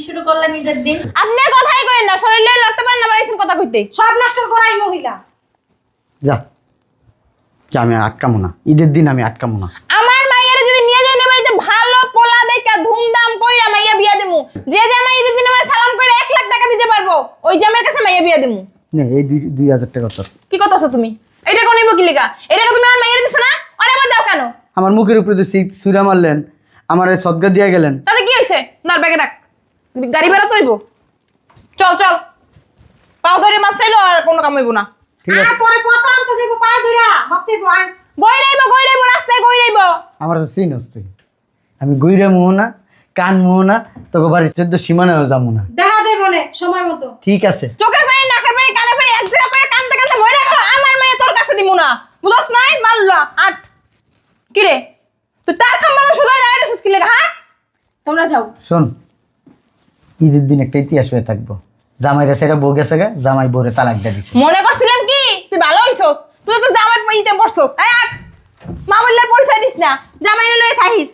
শুরু করলেন ঈদের দিন? আপনি আর কথাই কইেন না, শরীরে লড়তে পারেন না, আইছেন কথা কইতে। সব নষ্ট করাই মহিলা। যা যা, আমি আর আটকামো না, ঈদের দিন আমি আটকামো না। আমার মাইয়ারে যদি নিয়ে যাই না বাড়িতে, ভালো পোলা দেখা ধুমধাম কইরা মাইয়া বিয়া দেমু। যে জামাই ঈদের দিন আমার সালাম করে 1 লাখ টাকা দিতে পারবো, ওই জামাইয়ের কাছে মাইয়া বিয়া দেমু। নে এই 2000 টাকা তোর। কি করতেছো তুমি? এটা কোন নিব কি লিগা? এটাকে তুমি আমার মাইয়ারে দিছো না? আরে আমার দাও কেন? আমার মুখের উপরে তো ছুরা মারলেন, আমার এই সদগা দিয়া গেলেন। তাতে কি হইছে? নার ব্যাগে রাখ, গাড়ি বেরো তৈব। চল চল, পাও ধরে মাপ চাইলো আর কোনো কাম হইব না। ঠিক আছে, তোরে কত আনতে যাইবো পায়ে ধইরা মাপ চাইবো আয়। গই রাইবো রাস্তায় গই রাইবো। আমার তো চিনস তুই, আমি গইরা মুহ না, কান মুহ না, তোকে বাড়ির 14 সীমানায়ও যাবো না। দেখা যাইবো না সময় মতো। ঠিক আছে, চোখের পানি নাকের পানি কানে পানি এক জায়গা করে কানতে কানতে মরে গেল। আমার মেয়ে তোর কাছে দিমু না, বুঝছ নাই? মাল্লা আট কি রে, তুই তার কাম মানুষ হয়ে দাঁড়াইছিস কি লেগা? হ্যাঁ তোমরা যাও। শোন, ঈদের দিন একটা ইতিহাস হয়ে থাকবো। জামাইরা সেটা বউ গেছে গা, জামাই বউরে তালাক দিয়ে দিছে। মনে করছিলাম কি তুই ভালো হইছস, তুই তো জামাই পাইতে পড়ছস। এই আট, মা বললে পরিচয় দিস না, জামাই লয়ে থাকিস।